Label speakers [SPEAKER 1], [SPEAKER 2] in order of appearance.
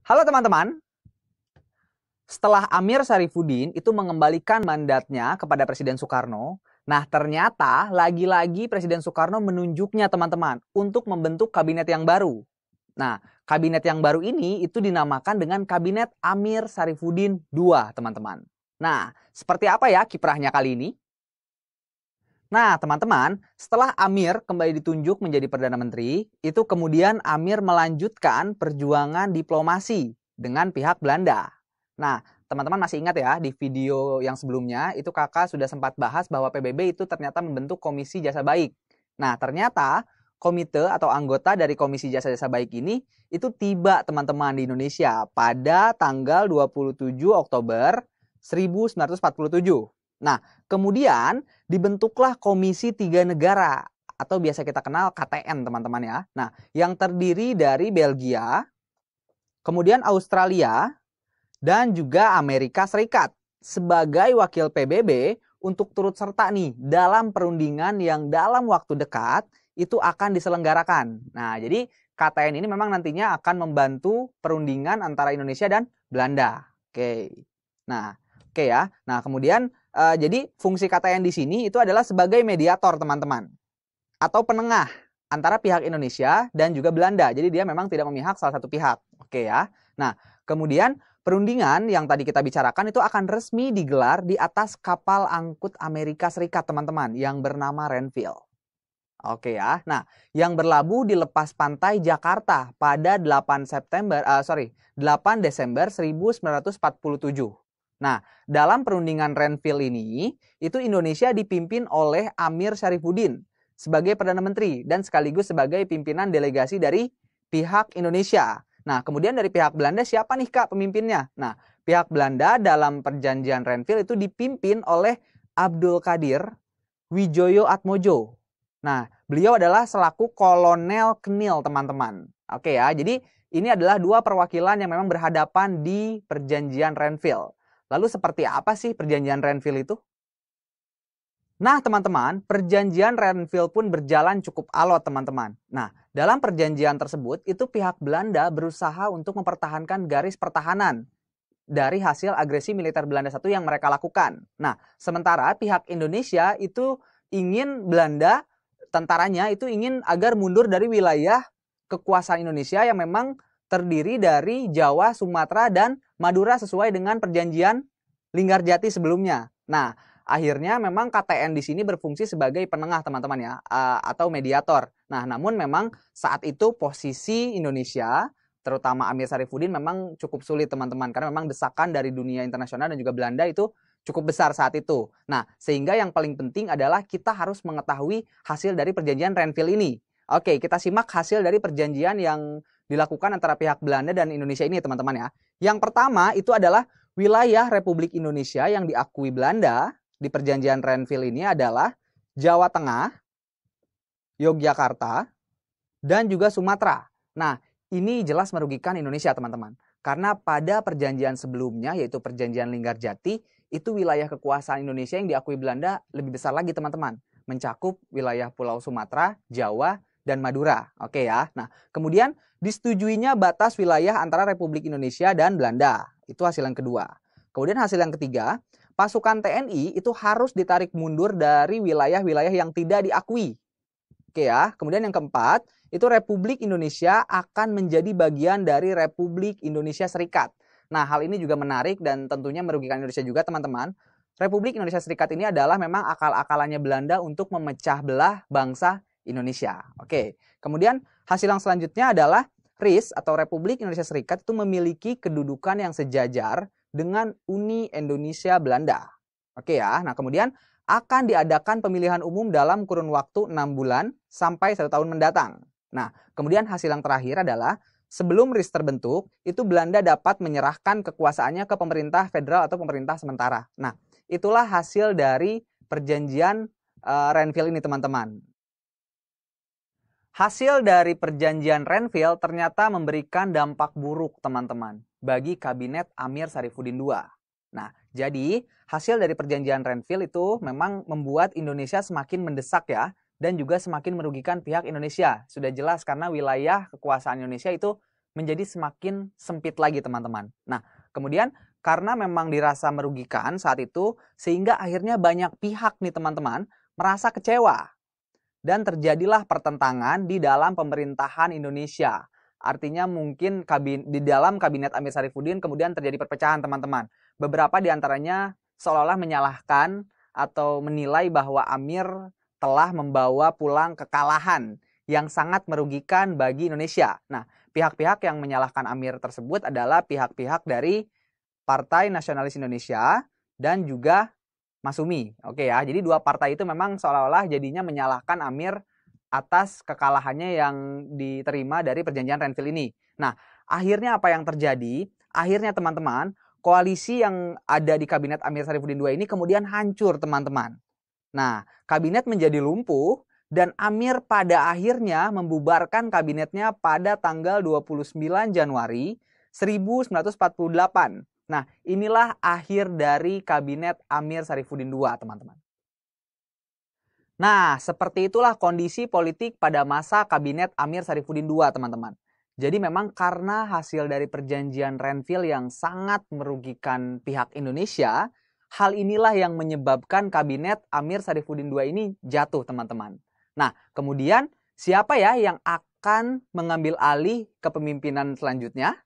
[SPEAKER 1] Halo teman-teman, setelah Amir Syarifuddin itu mengembalikan mandatnya kepada Presiden Soekarno, nah ternyata lagi-lagi Presiden Soekarno menunjuknya teman-teman untuk membentuk kabinet yang baru. Nah, kabinet yang baru ini itu dinamakan dengan Kabinet Amir Syarifuddin II, teman-teman. Nah, seperti apa ya kiprahnya kali ini? Nah, teman-teman, setelah Amir kembali ditunjuk menjadi Perdana Menteri, itu kemudian Amir melanjutkan perjuangan diplomasi dengan pihak Belanda. Nah, teman-teman masih ingat ya, di video yang sebelumnya, itu kakak sudah sempat bahas bahwa PBB itu ternyata membentuk Komisi Jasa Baik. Nah, ternyata komite atau anggota dari Komisi Jasa Baik ini, itu tiba teman-teman di Indonesia pada tanggal 27 Oktober 1947. Nah, kemudian dibentuklah Komisi Tiga Negara atau biasa kita kenal KTN teman-teman ya. Nah, yang terdiri dari Belgia, kemudian Australia, dan juga Amerika Serikat sebagai wakil PBB untuk turut serta nih dalam perundingan yang dalam waktu dekat itu akan diselenggarakan. Nah, jadi KTN ini memang nantinya akan membantu perundingan antara Indonesia dan Belanda. Oke. Nah, oke ya. Nah, kemudian jadi fungsi KTN di sini itu adalah sebagai mediator teman-teman atau penengah antara pihak Indonesia dan juga Belanda. Jadi dia memang tidak memihak salah satu pihak. Oke ya. Nah, kemudian perundingan yang tadi kita bicarakan itu akan resmi digelar di atas kapal angkut Amerika Serikat teman-teman yang bernama Renville. Oke ya. Nah, yang berlabuh di lepas pantai Jakarta pada 8 Desember 1947. Nah, dalam perundingan Renville ini, itu Indonesia dipimpin oleh Amir Syarifuddin sebagai Perdana Menteri dan sekaligus sebagai pimpinan delegasi dari pihak Indonesia. Nah, kemudian dari pihak Belanda siapa nih Kak pemimpinnya? Nah, pihak Belanda dalam perjanjian Renville itu dipimpin oleh Abdul Qadir Wijoyo Atmojo. Nah, beliau adalah selaku Kolonel Knil, teman-teman. Oke ya, jadi ini adalah dua perwakilan yang memang berhadapan di perjanjian Renville. Lalu seperti apa sih perjanjian Renville itu? Nah, teman-teman, perjanjian Renville pun berjalan cukup alot, teman-teman. Nah, dalam perjanjian tersebut, itu pihak Belanda berusaha untuk mempertahankan garis pertahanan dari hasil agresi militer Belanda satu yang mereka lakukan. Nah, sementara pihak Indonesia itu ingin Belanda, tentaranya itu ingin agar mundur dari wilayah kekuasaan Indonesia yang memang terdiri dari Jawa, Sumatera, dan Madura sesuai dengan perjanjian Linggarjati sebelumnya. Nah, akhirnya memang KTN di sini berfungsi sebagai penengah teman-teman ya, atau mediator. Nah, namun memang saat itu posisi Indonesia terutama Amir Syarifuddin memang cukup sulit teman-teman karena memang desakan dari dunia internasional dan juga Belanda itu cukup besar saat itu. Nah, sehingga yang paling penting adalah kita harus mengetahui hasil dari perjanjian Renville ini. Oke, kita simak hasil dari perjanjian yang dilakukan antara pihak Belanda dan Indonesia ini teman-teman ya. Yang pertama itu adalah wilayah Republik Indonesia yang diakui Belanda di perjanjian Renville ini adalah Jawa Tengah, Yogyakarta, dan juga Sumatera. Nah, ini jelas merugikan Indonesia, teman-teman. Karena pada perjanjian sebelumnya, yaitu perjanjian Linggarjati, itu wilayah kekuasaan Indonesia yang diakui Belanda lebih besar lagi, teman-teman. Mencakup wilayah Pulau Sumatera, Jawa, dan Madura. Oke ya. Nah, kemudian disetujuinya batas wilayah antara Republik Indonesia dan Belanda. Itu hasil yang kedua. Kemudian hasil yang ketiga, pasukan TNI itu harus ditarik mundur dari wilayah-wilayah yang tidak diakui. Oke ya. Kemudian yang keempat, itu Republik Indonesia akan menjadi bagian dari Republik Indonesia Serikat. Nah, hal ini juga menarik dan tentunya merugikan Indonesia juga, teman-teman. Republik Indonesia Serikat ini adalah memang akal-akalannya Belanda untuk memecah belah bangsa Indonesia. Oke. Kemudian hasil yang selanjutnya adalah RIS atau Republik Indonesia Serikat itu memiliki kedudukan yang sejajar dengan Uni Indonesia Belanda. Oke ya. Nah, kemudian akan diadakan pemilihan umum dalam kurun waktu 6 bulan sampai 1 tahun mendatang. Nah, kemudian hasil yang terakhir adalah sebelum RIS terbentuk, itu Belanda dapat menyerahkan kekuasaannya ke pemerintah federal atau pemerintah sementara. Nah, itulah hasil dari perjanjian Renville ini, teman-teman. Hasil dari perjanjian Renville ternyata memberikan dampak buruk, teman-teman, bagi kabinet Amir Syarifuddin II. Nah, jadi hasil dari perjanjian Renville itu memang membuat Indonesia semakin mendesak ya, dan juga semakin merugikan pihak Indonesia. Sudah jelas karena wilayah kekuasaan Indonesia itu menjadi semakin sempit lagi teman-teman. Nah, kemudian karena memang dirasa merugikan saat itu, sehingga akhirnya banyak pihak nih teman-teman merasa kecewa. Dan terjadilah pertentangan di dalam pemerintahan Indonesia. Artinya mungkin di dalam kabinet Amir Syarifuddin kemudian terjadi perpecahan teman-teman. Beberapa di antaranya seolah-olah menyalahkan atau menilai bahwa Amir telah membawa pulang kekalahan yang sangat merugikan bagi Indonesia. Nah, pihak-pihak yang menyalahkan Amir tersebut adalah pihak-pihak dari Partai Nasionalis Indonesia dan juga Masumi. Oke ya, jadi dua partai itu memang seolah-olah jadinya menyalahkan Amir atas kekalahannya yang diterima dari perjanjian Renville ini. Nah, akhirnya apa yang terjadi? Akhirnya teman-teman, koalisi yang ada di kabinet Amir Syarifuddin II ini kemudian hancur teman-teman. Nah, kabinet menjadi lumpuh dan Amir pada akhirnya membubarkan kabinetnya pada tanggal 29 Januari 1948. Nah, inilah akhir dari kabinet Amir Syarifuddin II, teman-teman. Nah, seperti itulah kondisi politik pada masa kabinet Amir Syarifuddin II, teman-teman. Jadi memang karena hasil dari perjanjian Renville yang sangat merugikan pihak Indonesia, hal inilah yang menyebabkan kabinet Amir Syarifuddin II ini jatuh, teman-teman. Nah, kemudian siapa ya yang akan mengambil alih kepemimpinan selanjutnya?